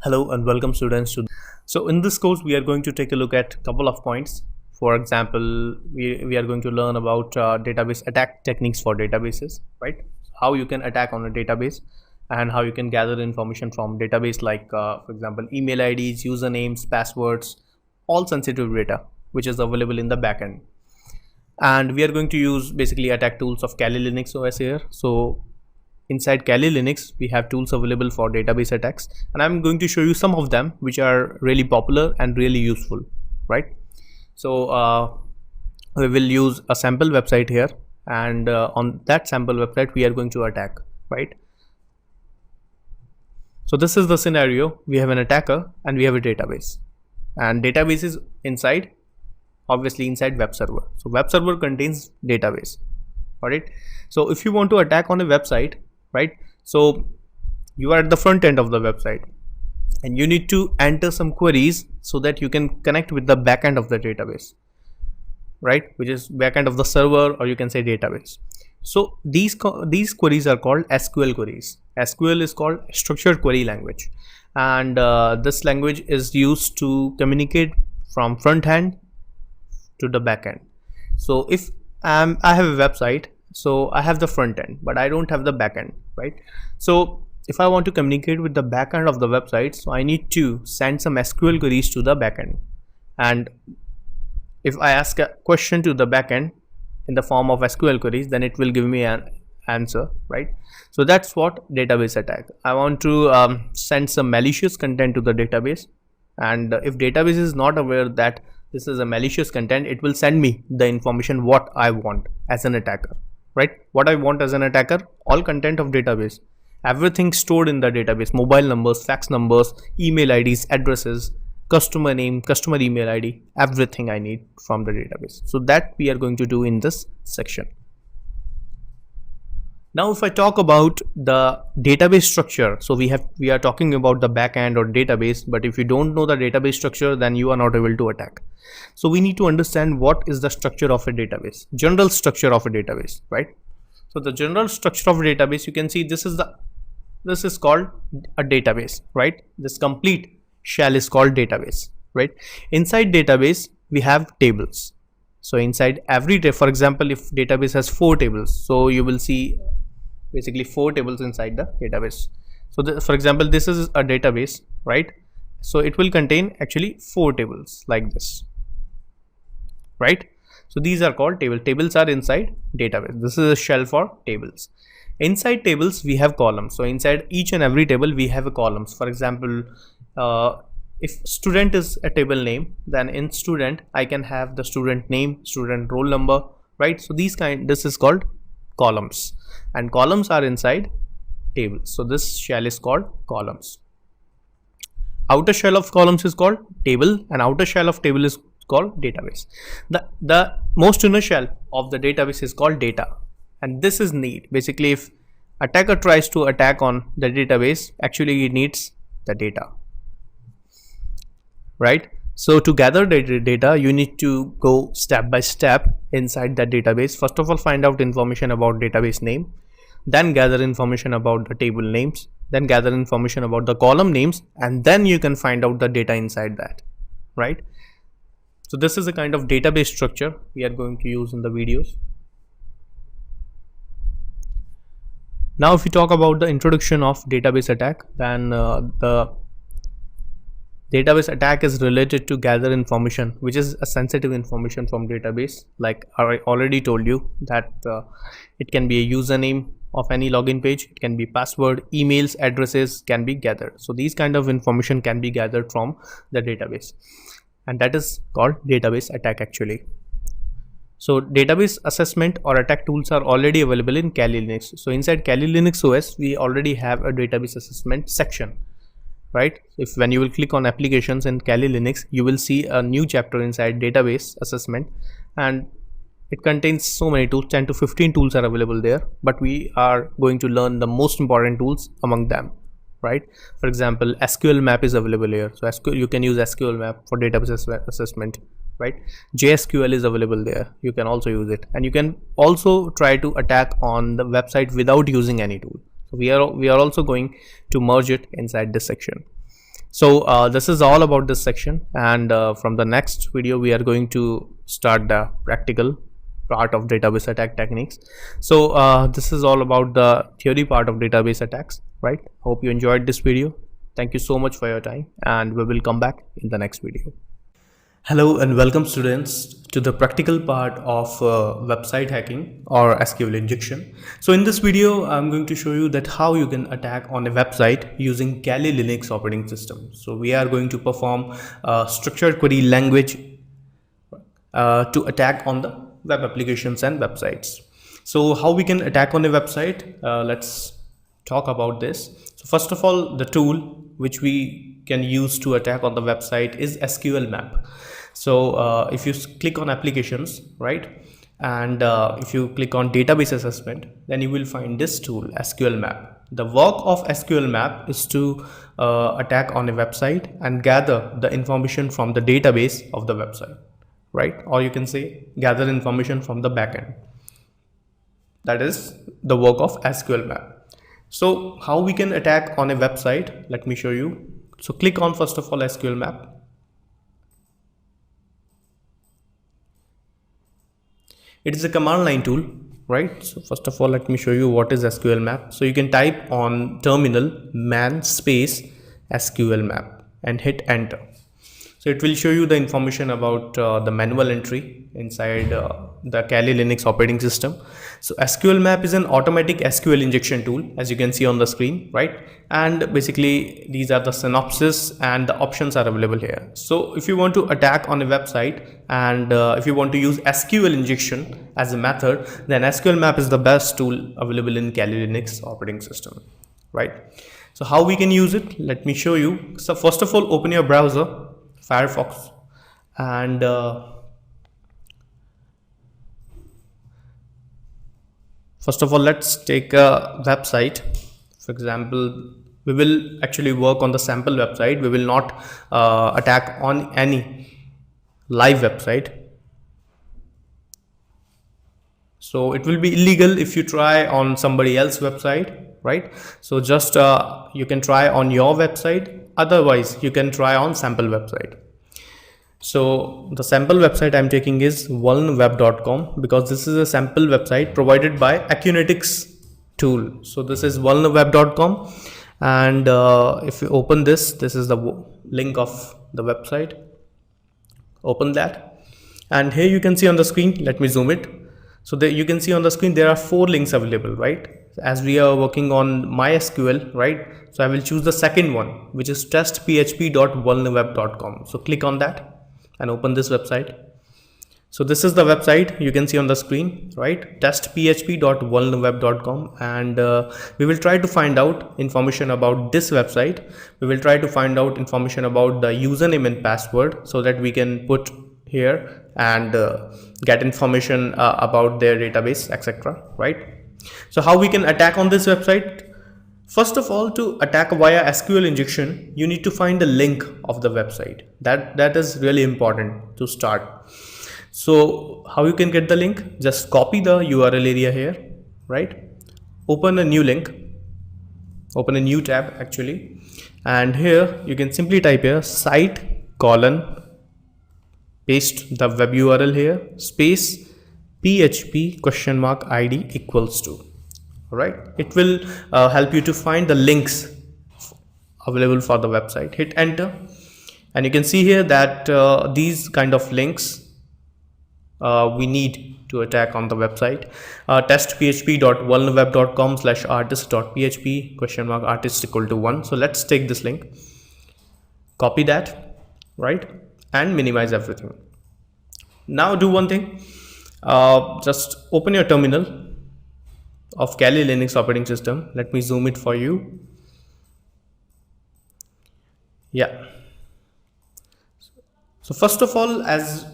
Hello and welcome students to. So in this course we are going to take a look at a couple of points. For example, we are going to learn about database attack techniques for databases, right? How you can attack on a database and how you can gather information from database like for example email IDs, usernames, passwords, all sensitive data which is available in the backend. And we are going to use basically attack tools of Kali Linux OS here. So inside Kali Linux, we have tools available for database attacks, and I'm going to show you some of them which are really popular and really useful, right? So we will use a sample website here, and on that sample website, we are going to attack, right? So this is the scenario. We have an attacker and we have a database, and database is inside, obviously inside web server. So web server contains database, alright? So if you want to attack on a website, right, so you are at the front end of the website and you need to enter some queries so that you can connect with the backend of the database, right, which is backend of the server, or you can say database. So these queries are called SQL queries. SQL is called structured query language, and this language is used to communicate from front end to the backend. So if I have a website, so I have the front end but I don't have the backend, right? So if I want to communicate with the backend of the website, so I need to send some SQL queries to the backend, and if I ask a question to the backend in the form of SQL queries, then it will give me an answer, right? So that's what database attack. I want to send some malicious content to the database, and if database is not aware that this is a malicious content, it will send me the information what I want as an attacker, right? What I want as an attacker, all content of database, everything stored in the database, mobile numbers, fax numbers, email IDs, addresses, customer name, customer email ID, everything I need from the database. So that we are going to do in this section. Now if I talk about the database structure, so we are talking about the backend or database, but if you don't know the database structure, then you are not able to attack. So we need to understand what is the structure of a database, general structure of a database, right? So the general structure of a database, you can see this is called a database, right? This complete shell is called database, right? Inside database we have tables. So inside every day, for example, if database has 4 tables, so you will see basically 4 tables inside the database. So for example, this is a database, right? So it will contain actually 4 tables like this, right? So these are called tables are inside database. This is a shell for tables. Inside tables we have columns. So inside each and every table we have a columns. For example, if student is a table name, then in student I can have the student name, student roll number, right? So this is called columns, and columns are inside tables. So this shell is called columns. Outer shell of columns is called table, and outer shell of table is called database. The most inner shell of the database is called data, and this is need. Basically, if attacker tries to attack on the database, actually he needs the data, right? So to gather the data, you need to go step by step inside that database. First of all, find out information about database name, then gather information about the table names, then gather information about the column names, and then you can find out the data inside that, right? So this is a kind of database structure we are going to use in the videos. Now if we talk about the introduction of database attack, then the database attack is related to gather information which is a sensitive information from database. Like I already told you that it can be a username of any login page, it can be password, emails, addresses can be gathered. So these kind of information can be gathered from the database, and that is called database attack actually. So database assessment or attack tools are already available in Kali Linux. So inside Kali Linux OS we already have a database assessment section, right? If when you will click on applications in Kali Linux, you will see a new chapter inside database assessment, and it contains so many tools. 10 to 15 tools are available there, but we are going to learn the most important tools among them, right? For example, SQL map is available here. So you can use SQL map for database assessment, right? JSQL is available there, you can also use it, and you can also try to attack on the website without using any tool. So we are also going to merge it inside this section. So this is all about this section, and from the next video we are going to start the practical part of database attack techniques. So this is all about the theory part of database attacks, right? Hope you enjoyed this video. Thank you so much for your time, and we will come back in the next video. Hello and welcome students to the practical part of website hacking or SQL injection. So in this video I'm going to show you that how you can attack on a website using Kali Linux operating system. So we are going to perform structured query language to attack on the web applications and websites. So how we can attack on a website, let's talk about this. So first of all, the tool which we can use to attack on the website is SQL map. So if you click on applications, right, and if you click on database assessment, then you will find this tool, SQL map. The work of SQL map is to attack on a website and gather the information from the database of the website, right? Or you can say gather information from the backend. That is the work of SQL map. So how we can attack on a website, let me show you. So click on first of all SQL map. It is a command line tool, right? So first of all, let me show you what is SQL map. So you can type on terminal man space SQL map and hit enter. So it will show you the information about the manual entry inside the Kali Linux operating system. So SQL map is an automatic SQL injection tool, as you can see on the screen, right? And basically these are the synopsis and the options are available here. So if you want to attack on a website and if you want to use SQL injection as a method, then SQL map is the best tool available in Kali Linux operating system, right? So how we can use it, let me show you. So first of all, open your browser, Firefox, and first of all, let's take a website. For example, we will actually work on the sample website. We will not attack on any live website. So it will be illegal if you try on somebody else's website, right? So just you can try on your website. Otherwise, you can try on sample website. So the sample website I'm taking is vulnweb.com because this is a sample website provided by Acunetics tool. So this is vulnweb.com, and if you open this is the link of the website. Open that, and here you can see on the screen, let me zoom it. So there you can see on the screen there are 4 links available, right? As we are working on MySQL, right? So I will choose the second one, which is testphp.vulnweb.com. So click on that and open this website. So this is the website you can see on the screen, right? testphp.vulnweb.com, and we will try to find out information about this website. We will try to find out information about the username and password so that we can put here and get information about their database, etc., right? So how we can attack on this website? First of all, to attack via SQL injection, you need to find the link of the website. That is really important to start. So how you can get the link? Just copy the URL area here, right? Open a new link, open a new tab actually, and here you can simply type here site : paste the web URL here, space php ?id equals to, right? It will help you to find the links available for the website. Hit enter, and you can see here that these kind of links we need to attack on the website. testphp.vulnweb.com/artist.php ?artist equal to 1. So let's take this link, copy that, right, and minimize everything. Now do one thing, just open your terminal of Kali Linux operating system. Let me zoom it for you. Yeah. So first of all, as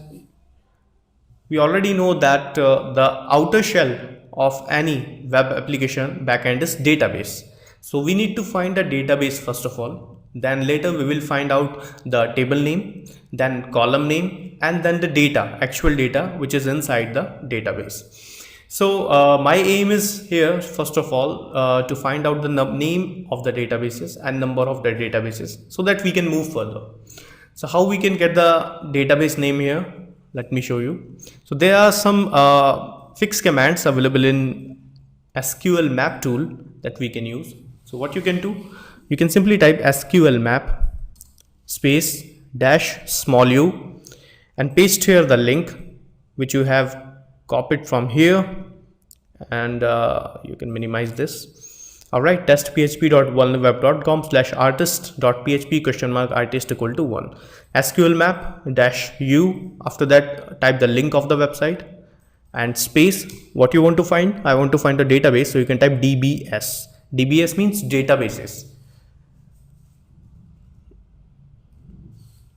we already know that the outer shell of any web application backend is database. So we need to find a database first of all. Then later we will find out the table name, then column name, and then the data, actual data which is inside the database. So my aim is here, first of all, to find out the name of the databases and number of the databases so that we can move further. So how we can get the database name here? Let me show you. So there are some fixed commands available in SQL map tool that we can use. So what you can do, you can simply type SQL map space dash small u and paste here the link which you have copied from here, and you can minimize this. All right, testphp.vulnerweb.com/artist.php?artist equal to 1. SQL map dash u. After that, type the link of the website and space what you want to find. I want to find a database, so you can type DBS. DBS means databases.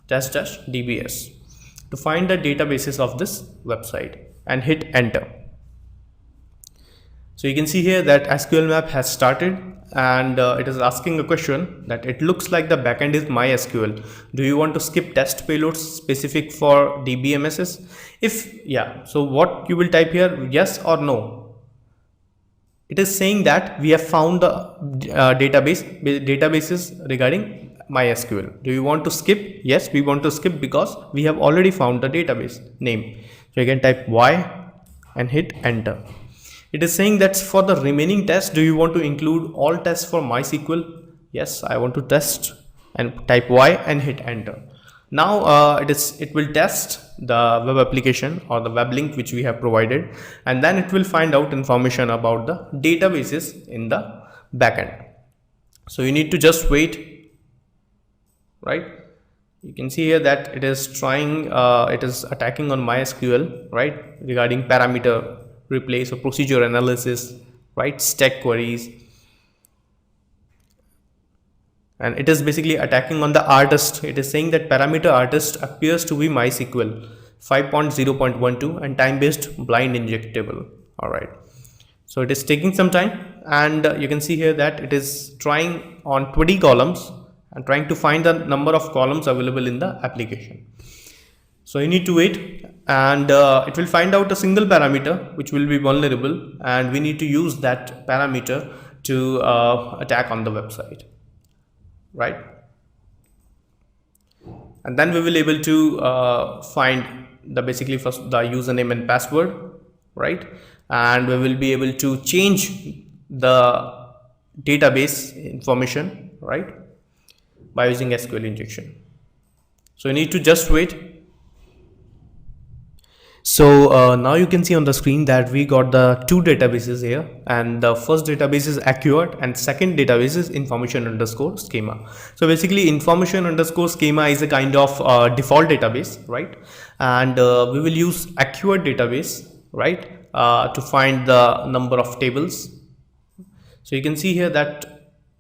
Dash DBS to find the databases of this website and hit enter. So you can see here that SQL map has started, and it is asking a question that it looks like the backend is MySQL. Do you want to skip test payloads specific for DBMSs? If yeah, so what you will type here, yes or no. It is saying that we have found the databases regarding MySQL. Do you want to skip? Yes, we want to skip because we have already found the database name. So you can type Y and hit enter. It is saying that for the remaining tests, do you want to include all tests for MySQL? Yes, I want to test, and type Y and hit enter. Now it will test the web application or the web link which we have provided, and then it will find out information about the databases in the backend. So you need to just wait. Right, you can see here that it is trying, it is attacking on MySQL, right, regarding parameter replace or procedure analysis, right, stack queries, and it is basically attacking on the artist. It is saying that parameter artist appears to be MySQL 5.0.12 and time-based blind injectable. All right, so it is taking some time, and you can see here that it is trying on 20 columns and trying to find the number of columns available in the application. So you need to wait, and it will find out a single parameter which will be vulnerable, and we need to use that parameter to attack on the website, right? And then we will able to find the basically first the username and password, right? And we will be able to change the database information, right, by using SQL injection. So you need to just wait. So now you can see on the screen that we got the two databases here, and the first database is Accurate and second database is information_schema. So basically information_schema is a kind of default database, right? And we will use Accurate database, right, to find the number of tables. So you can see here that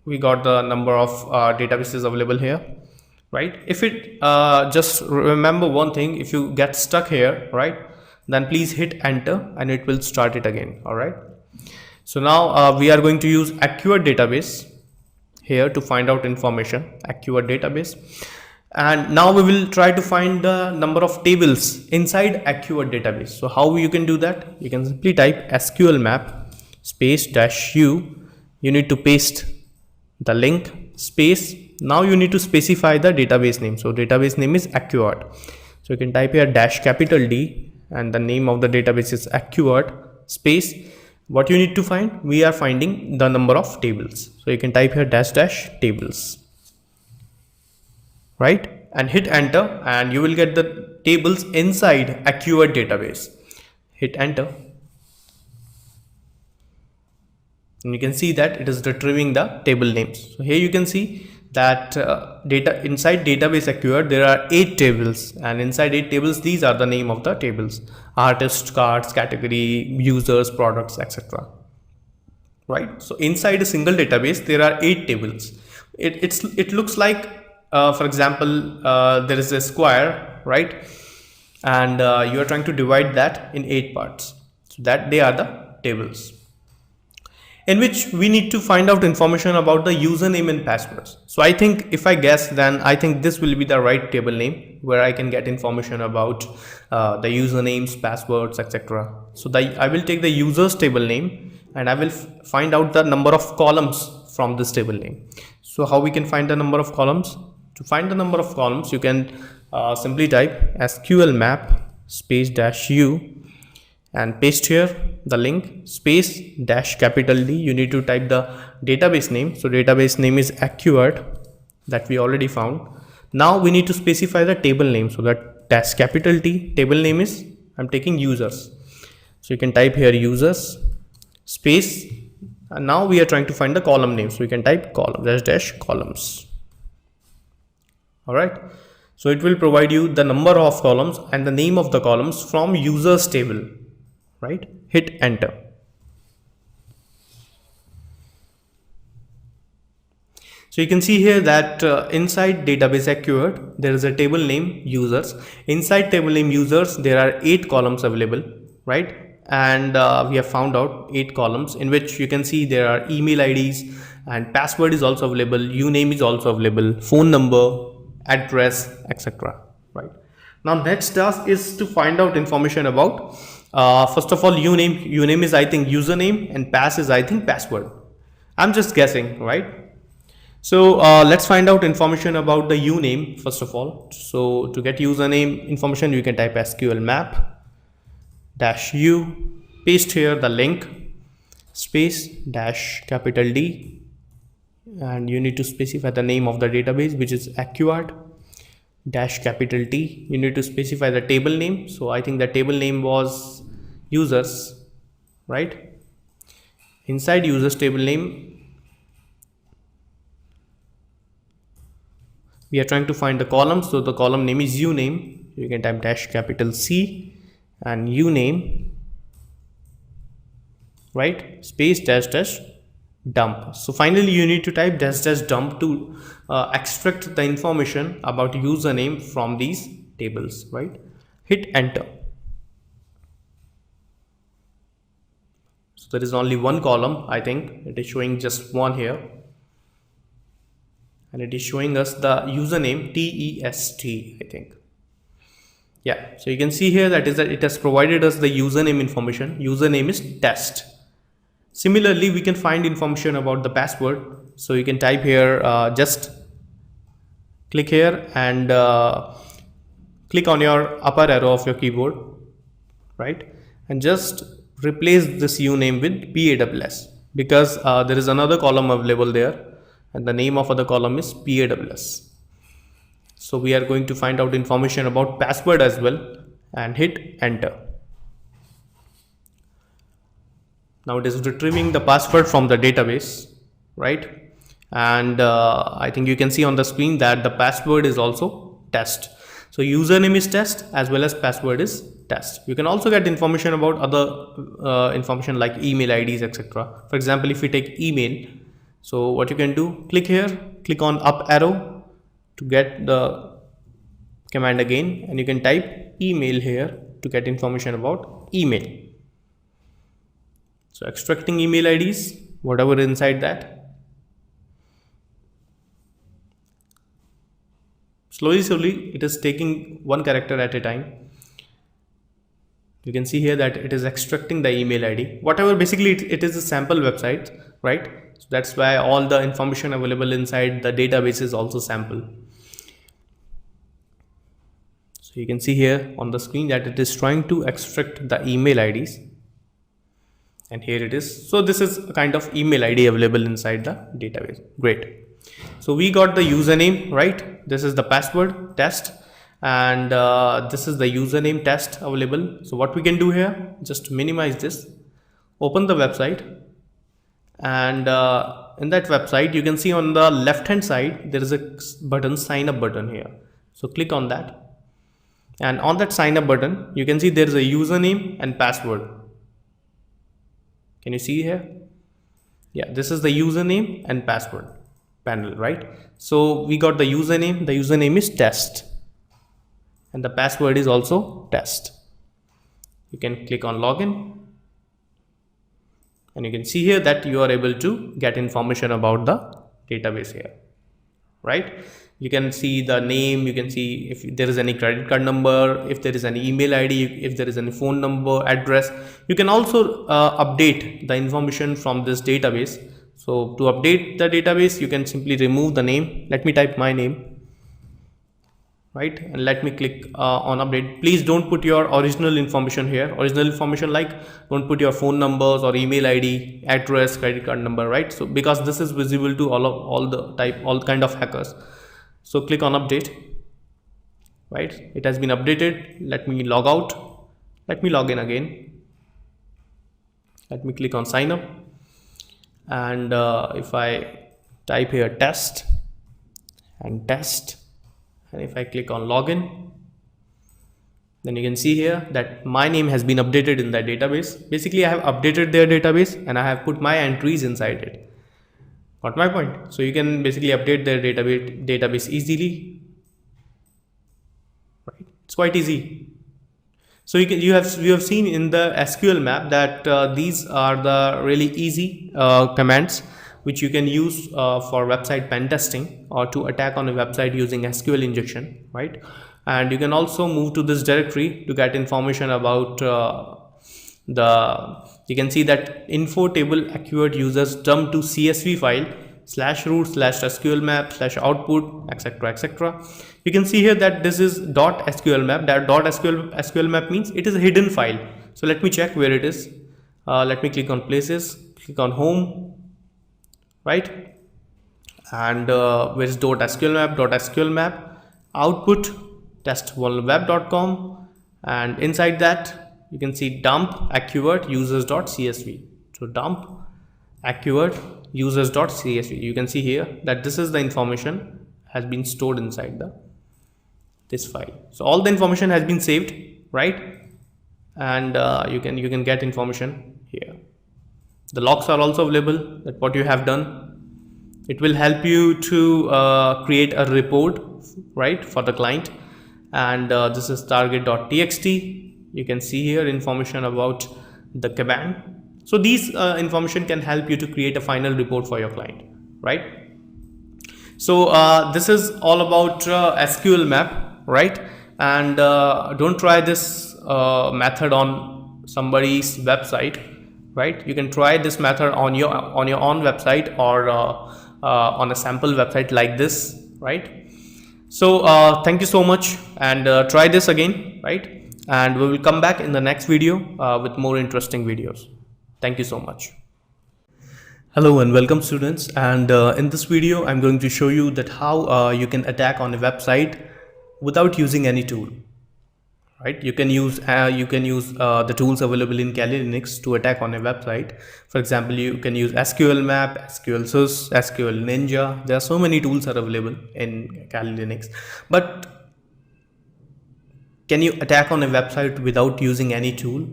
we got the number of databases available here, right? If it just remember one thing, if you get stuck here, right, then please hit enter and it will start it again. All right, so now we are going to use Accurate database here to find out information, Accurate database, and now we will try to find the number of tables inside Accurate database. So how you can do that? You can simply type SQL map space dash u. You need to paste the link space. Now you need to specify the database name. So database name is Accurate. So you can type here dash capital D, and the name of the database is Accurate space. What you need to find? We are finding the number of tables. So you can type here dash tables, right, and hit enter, and you will get the tables inside Accurate database. Hit enter, and you can see that it is retrieving the table names. So here you can see that data inside database Accurate there are 8 tables, and inside 8 tables these are the name of the tables: artist, cards, category, users, products, etc. Right? So inside a single database there are 8 tables. It looks like for example there is a square, right, and you are trying to divide that in 8 parts, so that they are the tables in which we need to find out information about the username and passwords. So I think if I guess, then I think this will be the right table name where I can get information about the usernames, passwords, etc. So I will take the users table name and I will find out the number of columns from this table name. So how we can find the number of columns? To find the number of columns, you can simply type SQL map space dash u and paste here the link space dash capital D. You need to type the database name. So database name is Accurate, that we already found. Now we need to specify the table name. So that dash capital T, table name is, I'm taking users. So you can type here users space, and now we are trying to find the column name. So you can type column dash columns. All right. So it will provide you the number of columns and the name of the columns from users table, right? Hit enter. So you can see here that inside database Accurate, there is a table name users. Inside table name users, there are 8 columns available, right? And we have found out 8 columns in which you can see there are email IDs and password is also available, uname is also available, phone number, address, etc. Right? Now next task is to find out information about first of all uname is I think username and pass is I think password. I'm just guessing, right? So let's find out information about the uname first of all. So to get username information, you can type SQL map dash u, paste here the link space dash capital D, and you need to specify the name of the database, which is Accurate dash capital T. You need to specify the table name. So I think the table name was users, right? Inside users table name, we are trying to find the column. So the column name is uname. You can type dash capital C and uname, right? Space dash dash dump. So finally you need to type dash dash dump to extract the information about username from these tables, right? Hit enter. So there is only one column. I think it is showing just one here, and it is showing us the username TEST, I think. Yeah, so you can see here that it has provided us the username information. Username is test. Similarly, we can find information about the password. So you can type here, just click here and click on your upper arrow of your keyboard, right? And just replace this uname with PAWS, because there is another column available there and the name of other column is PAWS. So we are going to find out information about password as well and hit enter. Now it is retrieving the password from the database, right? And I think you can see on the screen that the password is also test. So username is test as well as password is test. You can also get information about other information like email IDs, etc. For example, if we take email, so what you can do, click here, click on up arrow to get the command again, and you can type email here to get information about email. So extracting email IDs, whatever inside that. Slowly it is taking one character at a time. You can see here that it is extracting the email ID. Whatever, basically it is a sample website, right? So that's why all the information available inside the database is also sample. So you can see here on the screen that it is trying to extract the email IDs. And here it is. So this is a kind of email ID available inside the database. Great. So we got the username, right? This is the password test, and this is the username test available. So what we can do here, just minimize this, open the website, and in that website you can see on the left hand side there is a button, sign up button here. So click on that, and on that sign up button you can see there is a username and password. Can you see here? Yeah, this is the username and password panel, right? So we got the username is test, and the password is also test. You can click on login, and you can see here that you are able to get information about the database here, right? You can see the name, you can see if there is any credit card number, if there is any email ID, if there is any phone number, address. You can also update the information from this database. So to update the database, you can simply remove the name. Let me type my name, right, and let me click on update. Please don't put your original information here. Original information, like don't put your phone numbers or email ID, address, credit card number, right? So because this is visible to all kind of hackers. So click on update, right? It has been updated. Let me log out. Let me log in again. Let me click on sign up, and if I type here test and test, and if I click on login, then you can see here that my name has been updated in that database. Basically, I have updated their database and I have put my entries inside it. Got my point? So you can basically update their database easily, right? It's quite easy. So you have seen in the SQL map that these are the really easy commands which you can use for website pen testing or to attack on a website using SQL injection, right? And you can also move to this directory to get information about you can see that info table acquired users dump to CSV file /root/SQL map /output, etc. You can see here that this is .SQL map. That .SQL map means it is a hidden file. So let me check where it is. Let me click on places, click on home, right? And where is .SQL map output test1web.com, and inside that you can see dump acquired users.csv. So dump acquired users.csv. You can see here that this is the information has been stored inside this file. So all the information has been saved, right? And you can get information here. The logs are also available, that what you have done. It will help you to create a report, right, for the client. And this is target.txt. You can see here information about the command. So these information can help you to create a final report for your client, right? So this is all about SQL map, right? And don't try this method on somebody's website, right? You can try this method on your own website or on a sample website like this, right? So thank you so much, and try this again, right? And we will come back in the next video with more interesting videos. Thank you so much. Hello and welcome students, and in this video I'm going to show you that how you can attack on a website without using any tool, right? You can use the tools available in Kali Linux to attack on a website. For example, you can use SQL map, SQL sys, SQL ninja. There are so many tools are available in Kali Linux, but can you attack on a website without using any tool?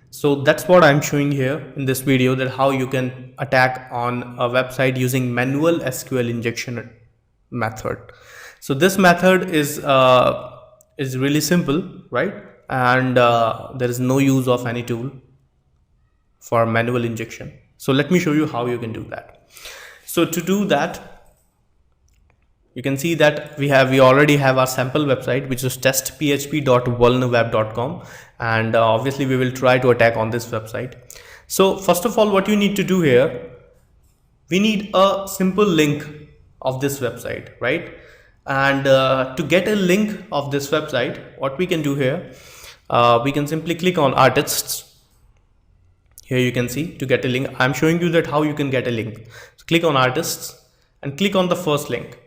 So that's what I'm showing here in this video, that how you can attack on a website using manual SQL injection method. So this method is really simple, right? And there is no use of any tool for manual injection. So let me show you how you can do that. So to do that, you can see that we already have our sample website, which is testphp.vulnerweb.com, and obviously we will try to attack on this website. So first of all, what you need to do here, we need a simple link of this website, right? And to get a link of this website, what we can do here, we can simply click on artists. Here you can see to get a link. I'm showing you that how you can get a link. So click on artists and click on the first link.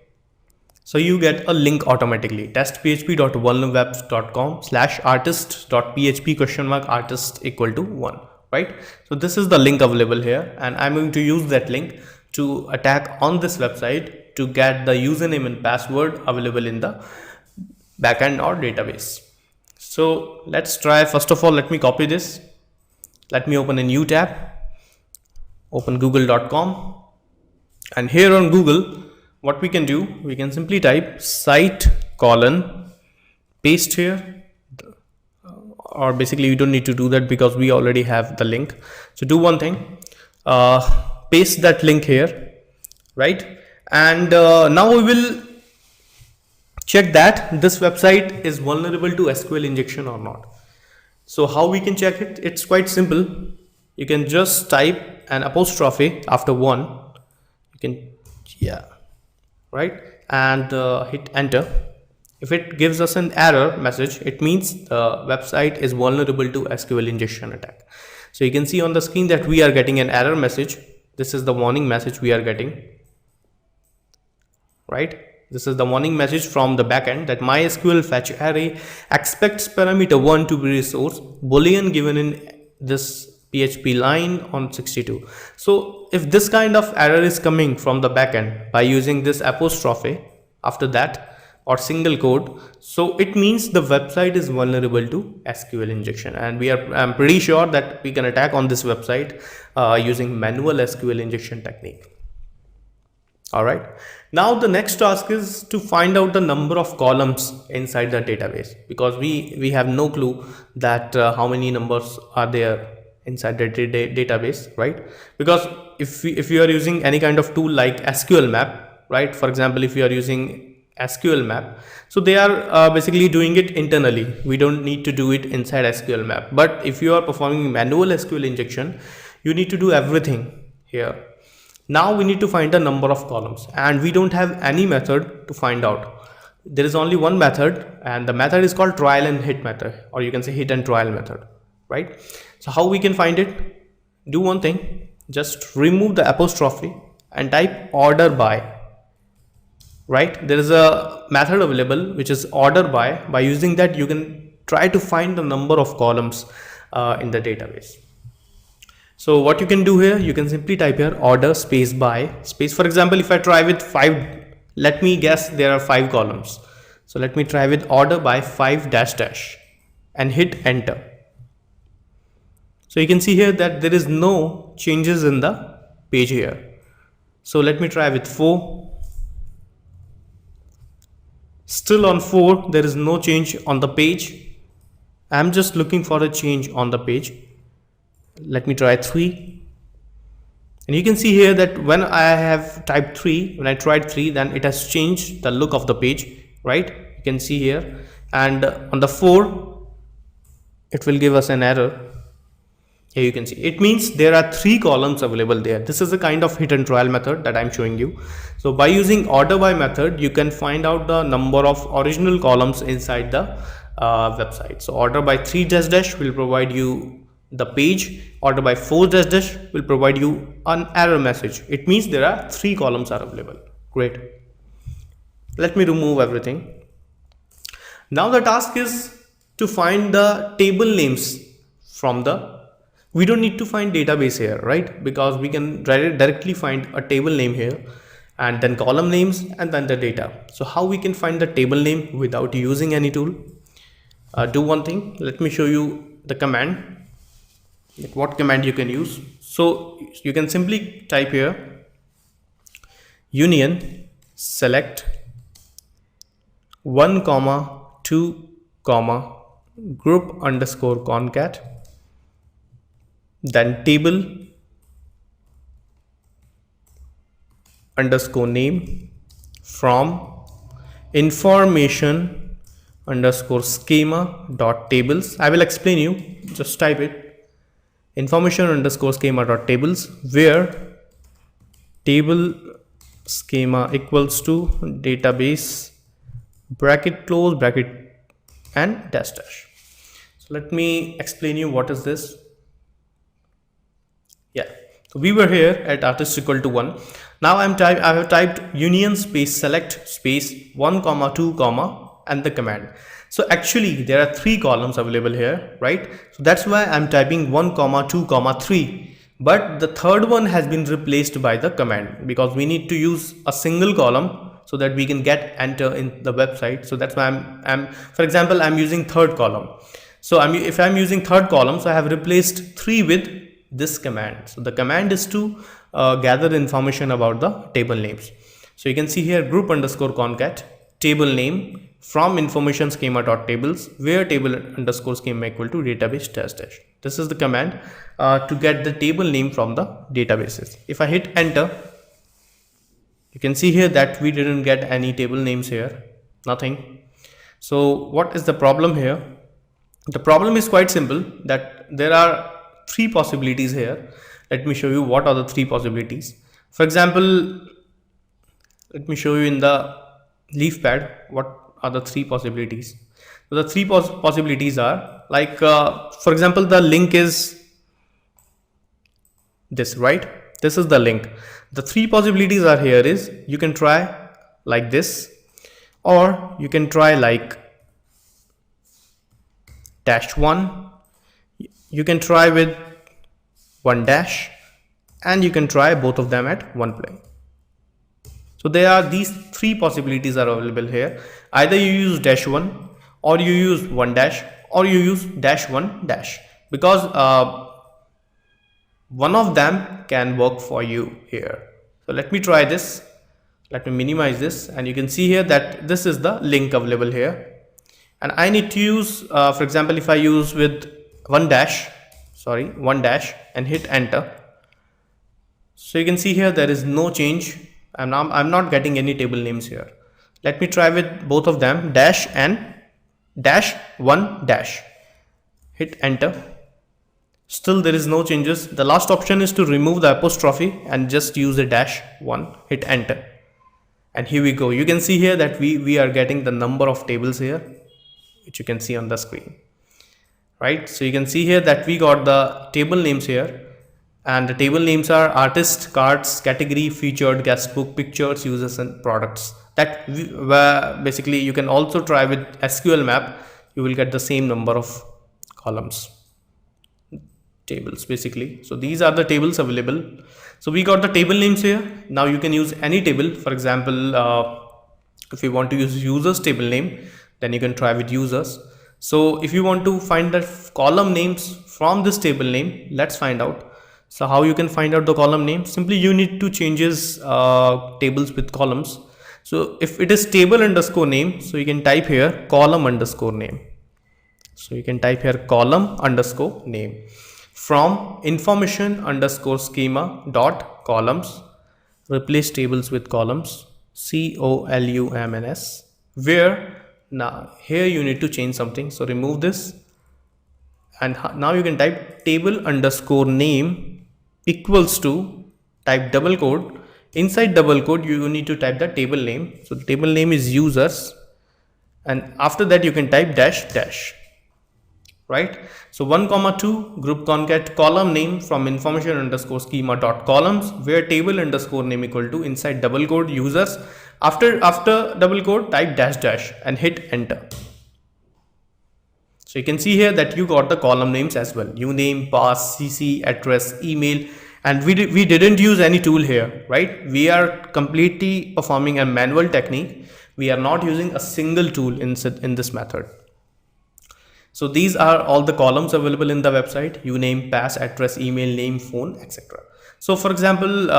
So you get a link automatically, testphp.vulnerweb.com/artist.php ? Artist = 1, right? So this is the link available here, and I'm going to use that link to attack on this website to get the username and password available in the backend or database. So let's try. First of all, let me copy this. Let me open a new tab, open google.com, and here on Google, what we can do, we can simply type site : paste here, or basically you don't need to do that because we already have the link. So do one thing, paste that link here, right? And now we will check that this website is vulnerable to SQL injection or not. So how we can check it? It's quite simple. You can just type an apostrophe after one. You can, yeah, right, and hit enter. If it gives us an error message, it means the website is vulnerable to SQL injection attack. So you can see on the screen that we are getting an error message. This is the warning message we are getting, right? This is the warning message from the backend that MySQL fetch array expects parameter 1 to be resource boolean given in this PHP line on 62. So if this kind of error is coming from the backend by using this apostrophe after that or single quote, so it means the website is vulnerable to SQL injection, and I'm pretty sure that we can attack on this website using manual SQL injection technique. All right, now the next task is to find out the number of columns inside the database, because we have no clue that how many numbers are there inside the database, right? Because if you are using any kind of tool like SQL map, right, for example, if you are using SQL map, so they are basically doing it internally. We don't need to do it inside SQL map. But if you are performing manual SQL injection, you need to do everything here. Now we need to find the number of columns, and we don't have any method to find out. There is only one method, and the method is called trial and hit method, or you can say hit and trial method, right? So how we can find it? Do one thing, just remove the apostrophe and type order by, right? There is a method available which is order by. By using that, you can try to find the number of columns in the database. So what you can do here, you can simply type here order space by space. For example, if I try with 5, let me guess there are 5 columns. So let me try with order by 5 dash dash and hit enter. So you can see here that there is no changes in the page here. So let me try with 4. Still on 4, there is no change on the page. I'm just looking for a change on the page. Let me try 3, and you can see here that when I have typed 3, when I tried 3, then it has changed the look of the page, right? You can see here, and on the 4 it will give us an error. Here you can see it means there are 3 columns available there. This is a kind of hit and trial method that I'm showing you. So by using order by method, you can find out the number of original columns inside the website. So order by 3 dash dash will provide you the page. Order by 4 dash dash will provide you an error message. It means there are 3 columns are available. Great. Let me remove everything. Now the task is to find the table names from the, we don't need to find database here, right? Because we can directly find a table name here, and then column names, and then the data. So how we can find the table name without using any tool? Do one thing. Let me show you the command. What command you can use. So you can simply type here union select 1 comma 2 comma group underscore concat, then table underscore name from information underscore schema dot tables. I will explain you, just type it information underscore schema dot tables, where table schema equals to database bracket close bracket and dash dash. So let me explain you what is this. Yeah, so we were here at artist equal to 1. Now I have typed union space select space 1 comma 2 comma and the command. So actually there are 3 columns available here, right? So that's why I'm typing 1 comma 2 comma 3, but the third one has been replaced by the command, because we need to use a single column so that we can get enter in the website. So that's why I'm for example, I'm using third column. So if I'm using third column, so I have replaced 3 with this command. So the command is to gather information about the table names. So you can see here group underscore concat table name from information schema dot tables, where table underscore schema equal to database dash dash. This is the command to get the table name from the databases. If I hit enter, you can see here that we didn't get any table names here. Nothing. So what is the problem here? The problem is quite simple, that there are three possibilities here. Let me show you what are the three possibilities. For example, let me show you in the leaf pad what are the three possibilities. So the three possibilities are like, for example, the link is this, right? This is the link. The three possibilities are here is you can try like this, or you can try like -1, you can try with 1-, and you can try both of them at one play. So there are these three possibilities are available here. Either you use -1, or you use 1-, or you use -1-, because one of them can work for you here. So let me try this. Let me minimize this, and you can see here that this is the link available here. And I need to use, for example, if I use with 1-, and hit enter. So you can see here there is no change. I'm not getting any table names here. Let me try with both of them, dash and -1-. Hit enter. Still there is no changes. The last option is to remove the apostrophe and just use a -1. Hit enter. And here we go. You can see here that we are getting the number of tables here, which you can see on the screen, right? So you can see here that we got the table names here, and the table names are artist, cards, category, featured, guest book, pictures, users, and products. That basically you can also try with SQL map. You will get the same number of columns, tables basically. So these are the tables available. So we got the table names here. Now you can use any table. For example, if you want to use users table name, then you can try with users. So if you want to find the column names from this table name, let's find out. So how you can find out the column name? Simply you need to changes tables with columns. So if it is table underscore name, so you can type here column underscore name. So you can type here column underscore name. From information underscore schema dot columns, replace tables with columns, COLUMNS, where now here you need to change something. So remove this, and now you can type table underscore name equals to, type double quote. Inside double quote you need to type the table name. So the table name is users, and after that you can type --, right? So 1,2 group concat column name from information underscore schema dot columns, where table underscore name equal to, inside double quote, users. After double quote type --, and hit enter. So you can see here that you got the column names as well: uname, pass, cc, address, email. And we didn't use any tool here, right? We are completely performing a manual technique. We are not using a single tool in this method. So these are all the columns available in the website: uname, pass, address, email, name, phone, etc. So for example,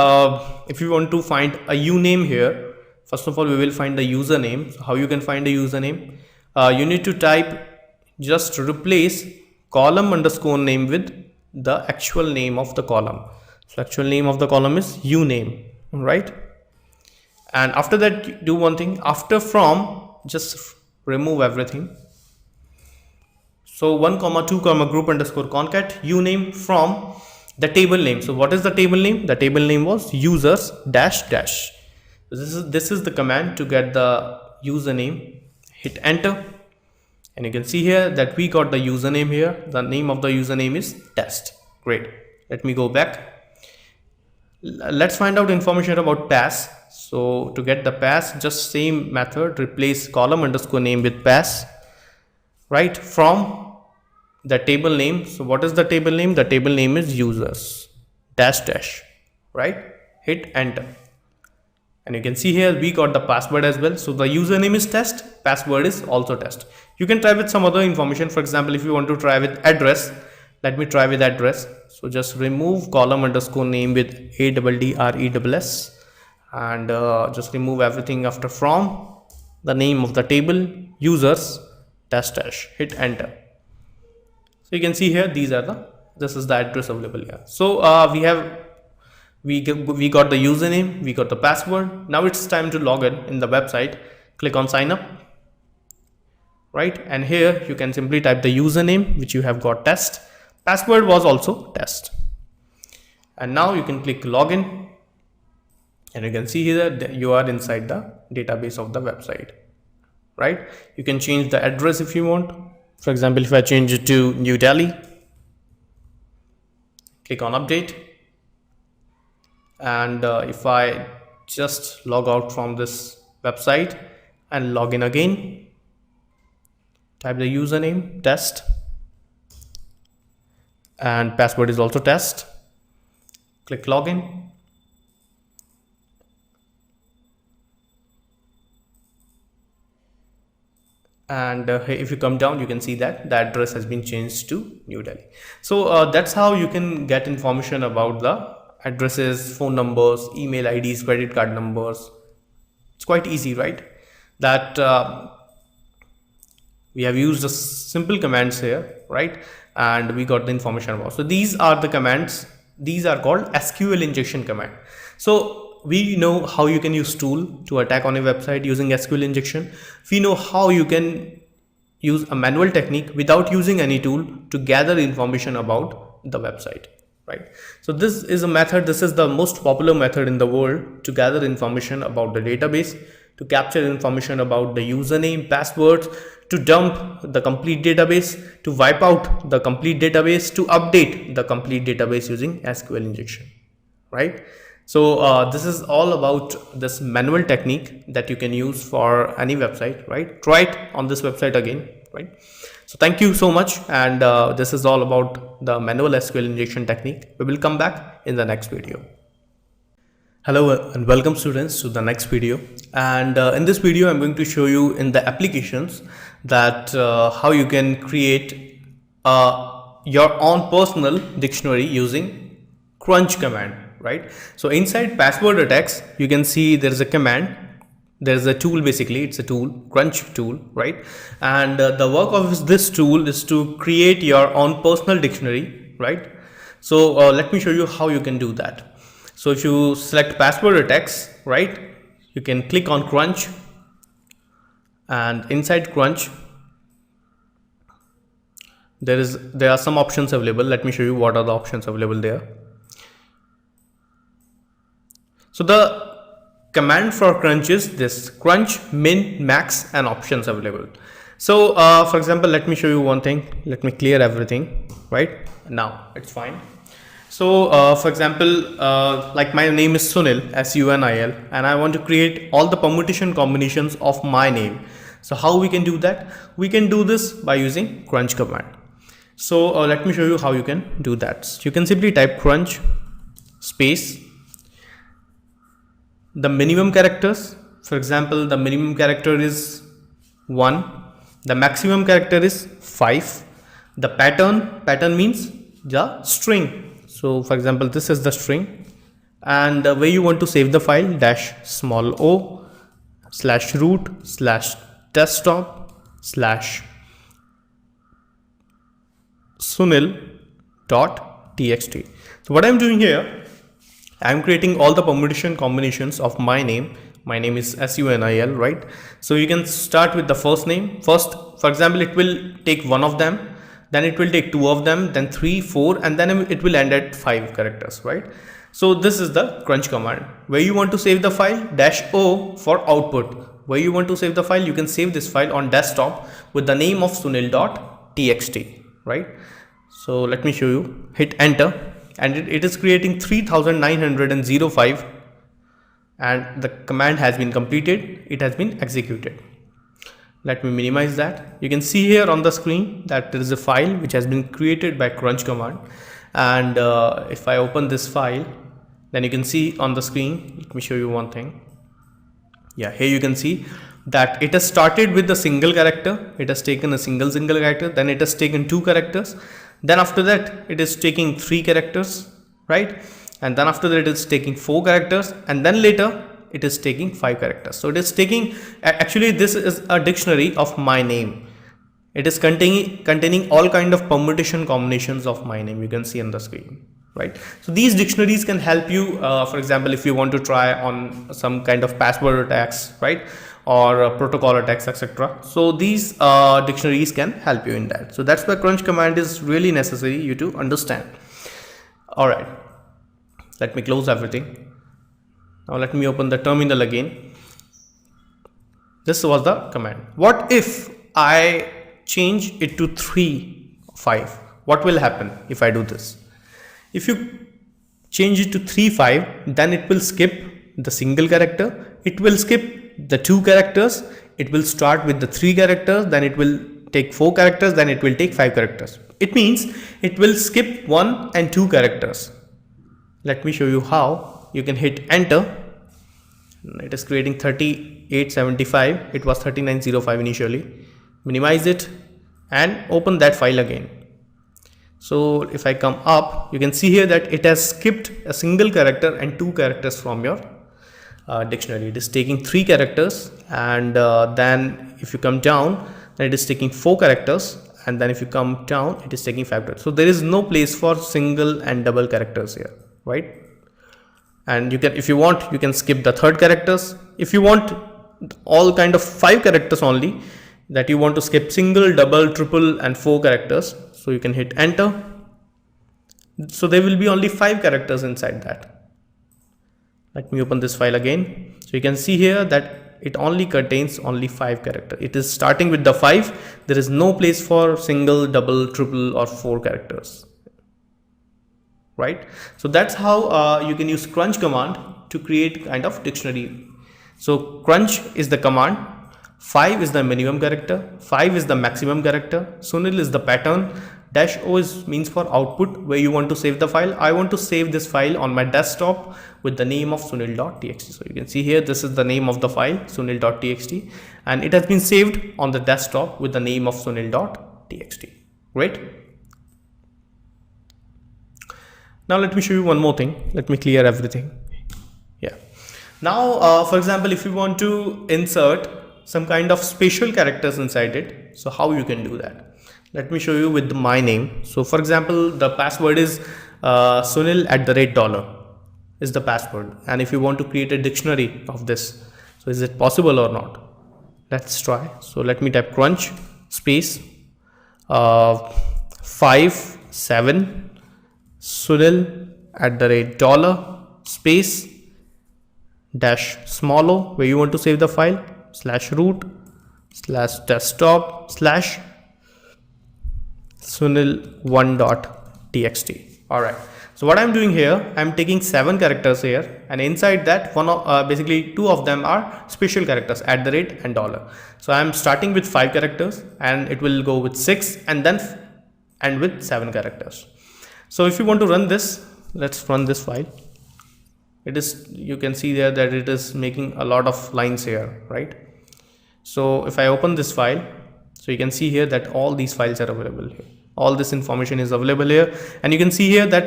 if you want to find a uname here, first of all we will find the username. So how you can find a username? You need to type, just replace column underscore name with the actual name of the column. So actual name of the column is uname, right? And after that, do one thing. After from, just remove everything. So 1,2 group underscore concat uname from the table name. So what is the table name? The table name was users --. This is the command to get the username. Hit enter, and you can see here that we got the username here. The name of the username is test. Great. Let me go back. Let's find out information about pass. So to get the pass, just same method, replace column underscore name with pass, right? From the table name. So what is the table name? The table name is users --, right? Hit enter, and you can see here we got the password as well. So the username is test, password is also test. You can try with some other information. For example, if you want to try with address, let me try with address. So just remove column underscore name with ADDRESS, and just remove everything after from, the name of the table, users --, hit enter. So you can see here this is the address available here. So we got the username, we got the password. Now it's time to log in the website. Click on sign up. right? And here you can simply type the username which you have got test, password was also test, and now you can click login, and you can see here that you are inside the database of the website, right? You can change the address if you want. For example, if I change it to New Delhi, click on update, and if I just log out from this website and log in again, type the username test and password is also test, click login, and if you come down, you can see that the address has been changed to New Delhi. So that's how you can get information about the addresses, phone numbers, email IDs, credit card numbers. It's quite easy, right? That we have used a simple commands here, right? And we got the information about. So these are the commands. These are called SQL injection command. So we know how you can use tool to attack on a website using SQL injection. We know how you can use a manual technique without using any tool to gather information about the website, right? So this is a method, this is the most popular method in the world to gather information about the database, to capture information about the username, passwords, to dump the complete database, to wipe out the complete database, to update the complete database using SQL injection, right? So this is all about this manual technique that you can use for any website, right? Try it on this website again, right? So thank you so much, and this is all about the manual SQL injection technique. We will come back in the next video. Hello and welcome students to the next video, and in this video I'm going to show you in the applications that how you can create your own personal dictionary using crunch command, right? So inside password attacks you can see there is a command, there is a tool, basically it's a tool, crunch tool, right? And the work of this tool is to create your own personal dictionary, right? So let me show you how you can do that. So if you select password attacks, right, you can click on crunch, and inside crunch there are some options available. Let me show you what are the options available there. So the command for crunch is this: crunch, min, max, and options available. So for example, let me show you one thing. Let me clear everything, right? Now it's fine. So for example, like my name is Sunil, S-U-N-I-L, and I want to create all the permutation combinations of my name. So how we can do that? We can do this by using crunch command. So let me show you how you can do that. So you can simply type crunch space the minimum characters. For example, the minimum character is 1, the maximum character is 5, the pattern means the string. So for example, this is the string, and where you want to save the file, -o /root/desktop/sunil.txt. So what I'm doing here, I'm creating all the permutation combinations of my name. My name is S-U-N-I-L, right? So you can start with the first name. First, for example, it will take one of them, then it will take 2 of them, then 3, 4, and then it will end at 5 characters, right? So this is the crunch command. Where you want to save the file, -o for output. Where you want to save the file, you can save this file on desktop with the name of sunil.txt, right? So let me show you. Hit enter, and it is creating 3905, and the command has been completed. It has been executed. Let me minimize that. You can see here on the screen that there is a file which has been created by crunch command, and if I open this file, then you can see on the screen, let me show you one thing. Yeah, here you can see that it has started with a single character. It has taken a single character, then it has taken 2 characters, then after that it is taking 3 characters, right? And then after that it is taking 4 characters, and then later it is taking 5 characters. So it is taking, actually this is a dictionary of my name. It is containing all kind of permutation combinations of my name. You can see on the screen, right? So these dictionaries can help you, for example, if you want to try on some kind of password attacks, right? or protocol attacks, etc. So these dictionaries can help you in that. So that's why crunch command is really necessary you to understand. All right, let me close everything. Now let me open the terminal again. This was the command. What if I change it to 3, 5? What will happen if I do this? If you change it to 3, 5, then it will skip the single character. It will skip the 2 characters. It will start with the 3 characters. Then it will take 4 characters. Then it will take 5 characters. It means it will skip 1 and 2 characters. Let me show you how. You can hit enter. It is creating 3875. It was 3905 initially. Minimize it and open that file again. So if I come up, you can see here that it has skipped a single character and 2 characters from your dictionary. It is taking 3 characters, and then if you come down, then it is taking 4 characters, and then if you come down, it is taking 5 characters. So there is no place for single and double characters here, right? And you can, if you want, you can skip the 3rd characters. If you want all kind of 5 characters only, that you want to skip single, double, triple and 4 characters, so you can hit enter. So there will be only 5 characters inside that. Let me open this file again. So you can see here that it only contains only 5 characters. It is starting with the 5. There is no place for single, double, triple or 4 characters. Right? So that's how you can use crunch command to create kind of dictionary. So crunch is the command, 5 is the minimum character, 5 is the maximum character, Sunil is the pattern, -o is means for output where you want to save the file. I want to save this file on my desktop with the name of sunil.txt. So you can see here, this is the name of the file, sunil.txt, and it has been saved on the desktop with the name of sunil.txt. Great. Now let me show you one more thing. Let me clear everything. Yeah. Now, for example, if you want to insert some kind of special characters inside it, so how you can do that? Let me show you with my name. So for example, the password is Sunil@$ is the password. And if you want to create a dictionary of this, so is it possible or not? Let's try. So let me type crunch space 57 Sunil@$ space -o where you want to save the file /root /desktop /sunil1.txt. all right, so what I'm doing here, I'm taking 7 characters here, and inside that one of basically 2 of them are special characters, @ and $. So I'm starting with 5 characters and it will go with 6 and then end with 7 characters. So if you want to run this, let's run this file. It is, you can see there that it is making a lot of lines here, right? So if I open this file, so you can see here that all these files are available here. All this information is available here, and you can see here that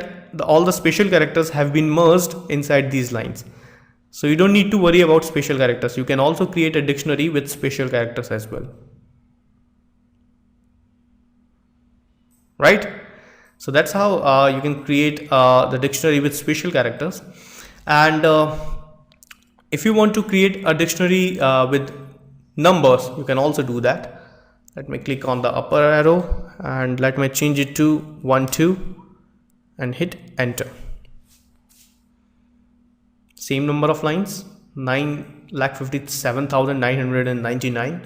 all the special characters have been merged inside these lines. So you don't need to worry about special characters. You can also create a dictionary with special characters as well. Right? So that's how you can create the dictionary with special characters. And if you want to create a dictionary with numbers, you can also do that. Let me click on the upper arrow and let me change it to 1 2 and hit enter. Same number of lines, 9,57,999.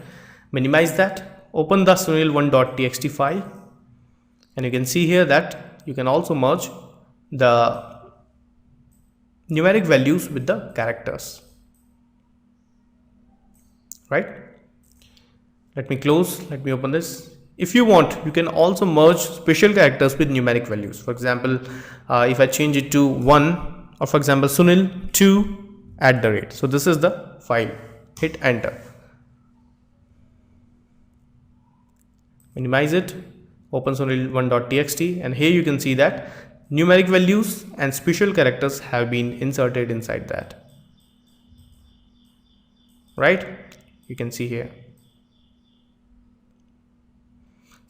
Minimize that, open the sunil1.txt file, and you can see here that you can also merge the numeric values with the characters. Right? Let me close, let me open this. If you want, you can also merge special characters with numeric values. For example, if I change it to 1, or for example Sunil2 @. So this is the file, hit enter. Minimize it, open sunil1.txt, and here you can see that numeric values and special characters have been inserted inside that. Right? You can see here.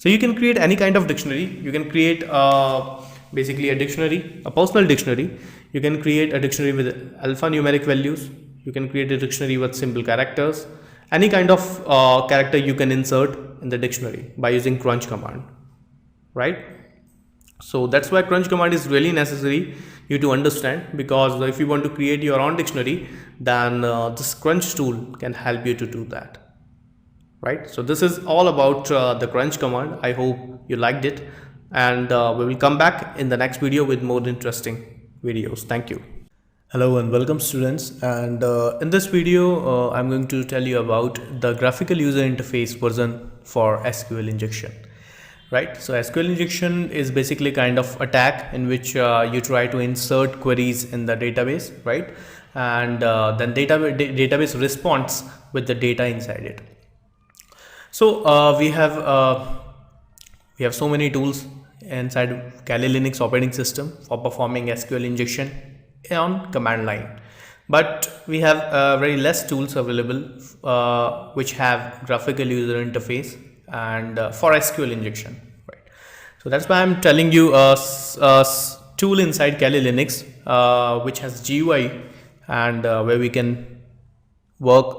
So you can create any kind of dictionary. You can create basically a dictionary, a personal dictionary. You can create a dictionary with alphanumeric values. You can create a dictionary with simple characters, any kind of character you can insert in the dictionary by using crunch command, right? So that's why crunch command is really necessary you to understand, because if you want to create your own dictionary, then this crunch tool can help you to do that, right? So this is all about the crunch command. I hope you liked it, and we will come back in the next video with more interesting videos. Thank you. Hello and welcome students, and in this video I'm going to tell you about the graphical user interface version for SQL injection, right? So SQL injection is basically kind of attack in which you try to insert queries in the database, right? And then database responds with the data inside it. So we have so many tools inside Kali Linux operating system for performing SQL injection on command line, but we have very less tools available which have graphical user interface and for SQL injection, right? So that's why I'm telling you a tool inside Kali Linux which has GUI and where we can work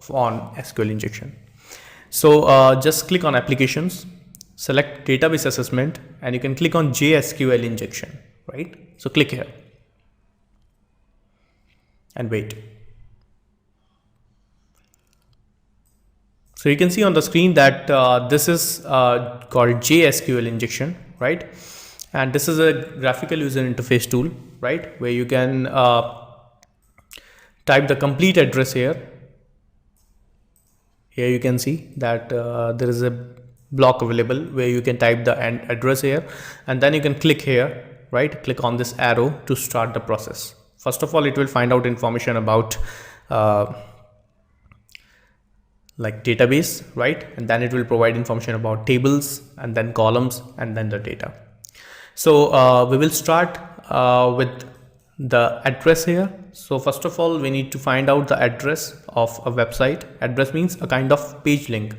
on SQL injection. So just click on applications, select database assessment, and you can click on JSQL injection, right? So click here and wait. So you can see on the screen that this is called JSQL injection, right? And this is a graphical user interface tool, right? Where you can type the complete address here. Here you can see that there is a block available where you can type the address here, and then you can click here, right? Click on this arrow to start the process. First of all, it will find out information about like database, right? And then it will provide information about tables and then columns and then the data. So we will start with the address here. So first of all, we need to find out the address of a website. Address means a kind of page link.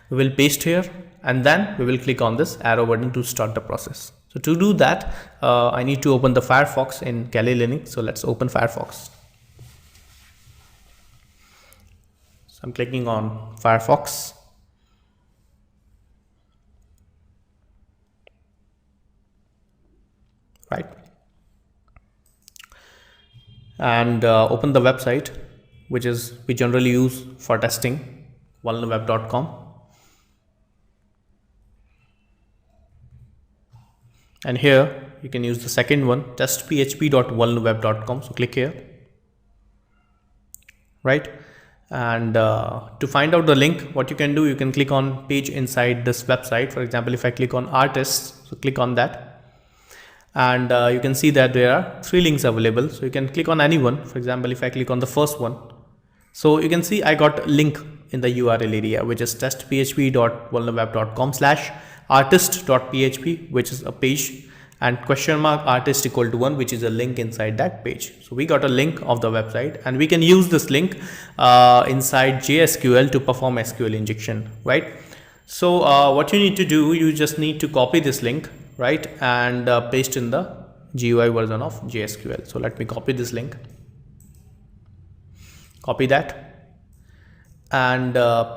We will paste here, and then we will click on this arrow button to start the process. So to do that, I need to open the Firefox in Kali Linux. So let's open Firefox. So I'm clicking on Firefox. Right. And open the website, which is we generally use for testing, vulnerweb.com. And here you can use the second one, testphp.vulnerweb.com. So click here, right? And to find out the link, what you can do, you can click on page inside this website. For example, if I click on artists, so click on that, and you can see that there are 3 links available. So you can click on any one. For example, if I click on the first one, so you can see I got a link in the URL area, which is testphp.vulnerweb.com/artist.php, which is a page, and !artist equal to 1, which is a link inside that page. So we got a link of the website, and we can use this link inside JSQL to perform SQL injection, right? So what you need to do, you just need to copy this link, right, and paste in the GUI version of JSQL. So let me copy this link, copy that, and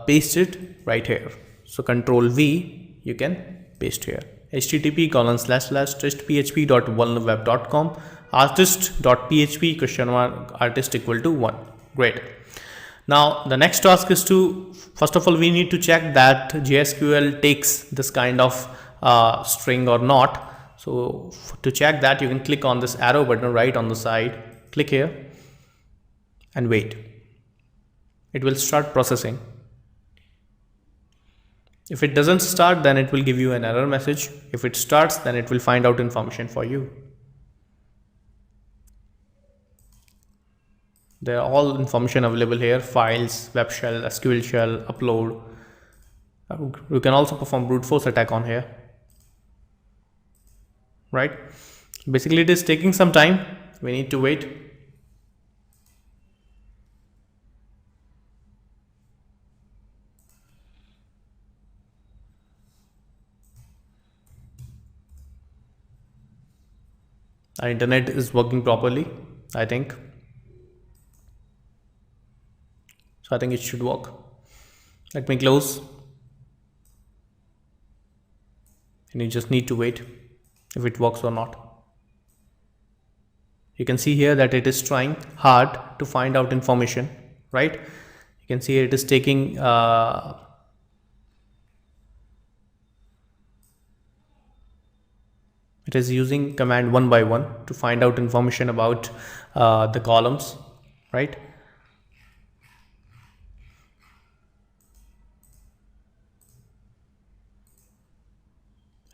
paste it right here. So Control V, you can paste here, http://testphp.vulnerweb.com artist.php !artist equal to 1. Great. Now the next task is to, first of all, we need to check that JSQL takes this kind of string or not. So to check that, you can click on this arrow button right on the side, click here and wait. It will start processing. If it doesn't start, then it will give you an error message. If it starts, then it will find out information for you. There are all information available here: files, web shell, SQL shell, upload. You can also perform brute force attack on here, right? Basically, it is taking some time. We need to wait. Our internet is working properly, I think. So I think it should work. Let me close, and you just need to wait if it works or not. You can see here that it is trying hard to find out information, right? You can see it is taking it is using command one by one to find out information about the columns, right?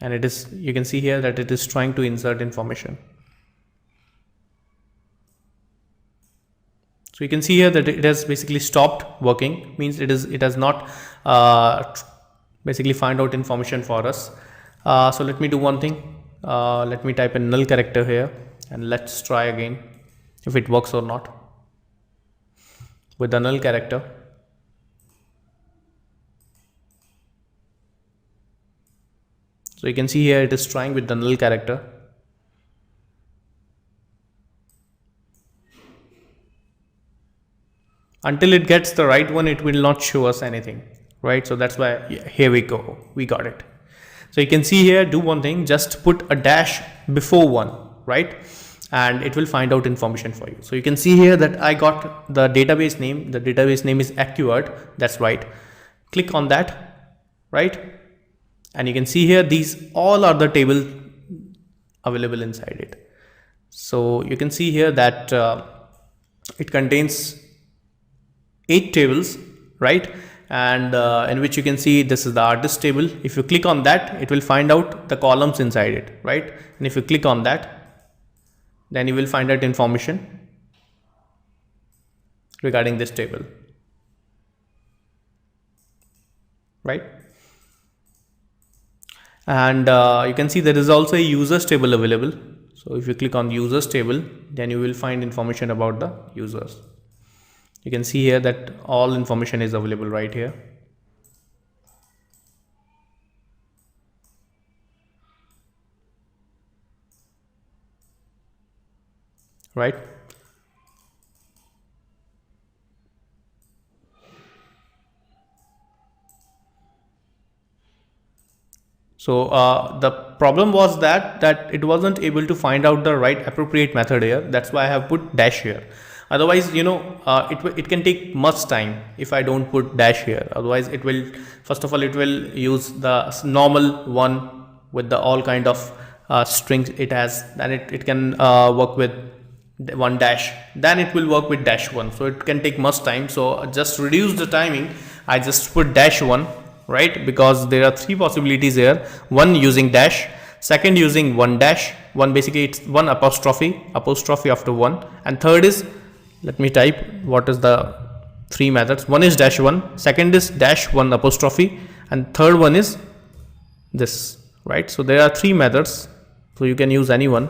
And it is, you can see here that it is trying to insert information. So you can see here that it has basically stopped working, means it has not basically find out information for us. So let me do one thing. Let me type a null character here, and let's try again if it works or not with the null character. So you can see here it is trying with the null character. Until it gets the right one, it will not show us anything, right? So that's why, yeah, here we go, we got it. So you can see here, do one thing, just put a dash before one, right? And it will find out information for you. So you can see here that I got the database name. The database name is Acquired, that's right. Click on that, right? And you can see here, these all are the table available inside it. So you can see here that it contains 8 tables, right? And in which you can see this is the artist table. If you click on that, it will find out the columns inside it, right? And if you click on that, then you will find out information regarding this table, right? And you can see there is also a users table available. So if you click on users table, then you will find information about the users. You can see here that all information is available right here. Right? So the problem was that it wasn't able to find out the right appropriate method here. That's why I have put dash here. Otherwise, you know, it can take much time if I don't put dash here. Otherwise, it will, first of all, it will use the normal one with the all kind of strings it has. Then it can work with one dash. Then it will work with dash one. So it can take much time. So just reduce the timing. I just put dash one, right? Because there are 3 possibilities here. One using dash, second using one dash, one basically it's one apostrophe after one, and third is, let me type what is the 3 methods. One is dash one, second is dash one apostrophe, and third one is this, right? So there are 3 methods. So you can use any one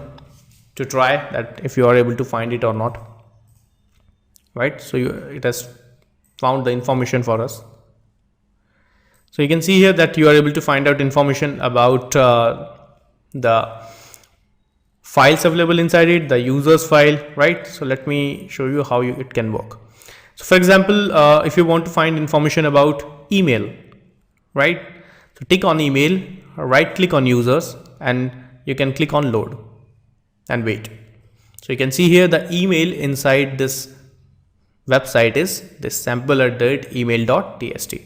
to try that if you are able to find it or not, right? So it has found the information for us. So you can see here that you are able to find out information about the files available inside it, the users file, right? So let me show you how it can work. So for example, if you want to find information about email, right? So tick on email, right click on users, and you can click on load and wait. So you can see here the email inside this website is this sample@email.txt.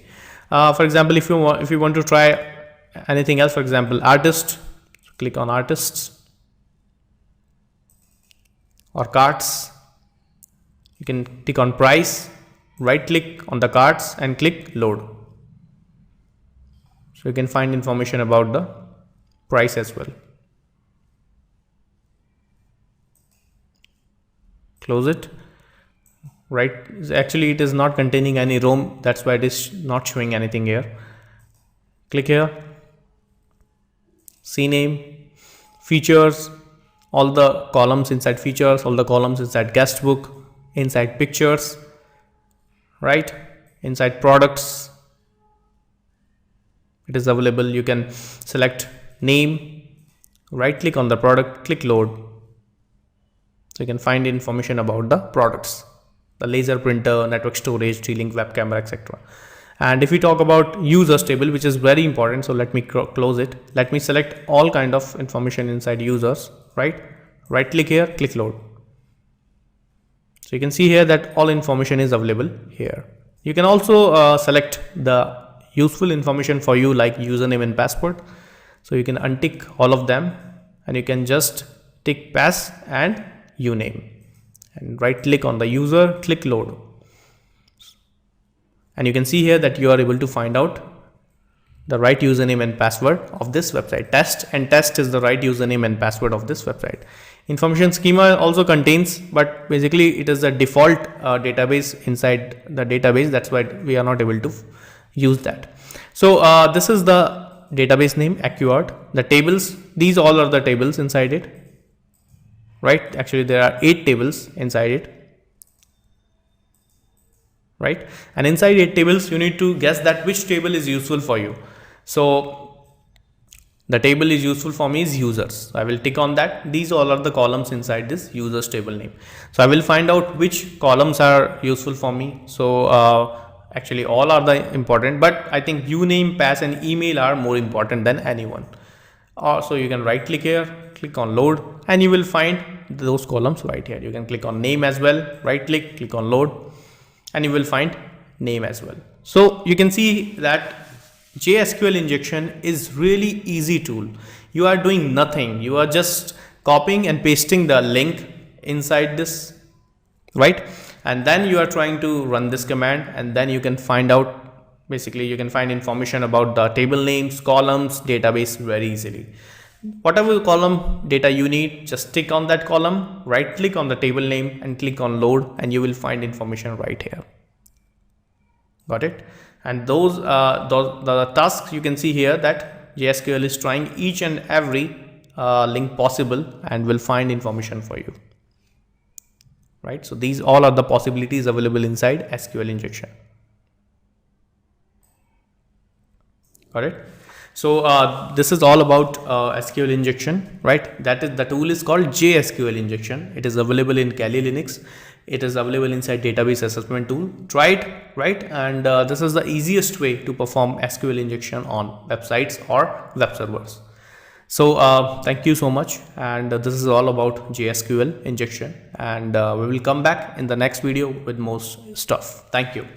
For example, if you want to try anything else, for example, artist, so click on artists or carts. You can click on price, right click on the carts and click load. So you can find information about the price as well. Close it. Right, actually it is not containing any ROM, that's why it is not showing anything here. Click here, CNAME, features, all the columns inside features, all the columns inside guest book, inside pictures, right, inside products it is available. You can select name, right click on the product, click load. So you can find information about the products, the laser printer, network storage, T-Link web camera, etc. And if we talk about users table, which is very important, so let me close it. Let me select all kind of information inside users, right? Right click here, click load. So you can see here that all information is available here. You can also select the useful information for you like username and password. So you can untick all of them and you can just tick pass and uname and right click on the user, click load. And you can see here that you are able to find out the right username and password of this website. Test is the right username and password of this website. Information schema also contains, but basically it is the default database inside the database. That's why we are not able to use that. So this is the database name, AccuArt. The tables, these all are the tables inside it, right? Actually there are 8 tables inside it, right? And inside 8 tables you need to guess that which table is useful for you. So the table is useful for me is users. So I will tick on that. These all are the columns inside this users table name. So I will find out which columns are useful for me. So actually all are the important, but I think uname, pass and email are more important than anyone. So you can right click here, click on load, and you will find those columns right here. You can click on name as well, right click on load, and you will find name as well. So you can see that JSQL injection is really easy tool. You are doing nothing. You are just copying and pasting the link inside this, right? And then you are trying to run this command, and then you can find out, basically you can find information about the table names, columns, database very easily. Whatever column data you need, just tick on that column, right click on the table name and click on load, and you will find information right here. Got it? And those the tasks you can see here that JSQL is trying each and every link possible and will find information for you, right? So these all are the possibilities available inside SQL injection. Got it? So this is all about SQL injection, right? That is, the tool is called JSQL injection. It is available in Kali Linux. It is available inside database assessment tool. Try it, right? And this is the easiest way to perform SQL injection on websites or web servers. So thank you so much. And this is all about JSQL injection. And we will come back in the next video with more stuff. Thank you.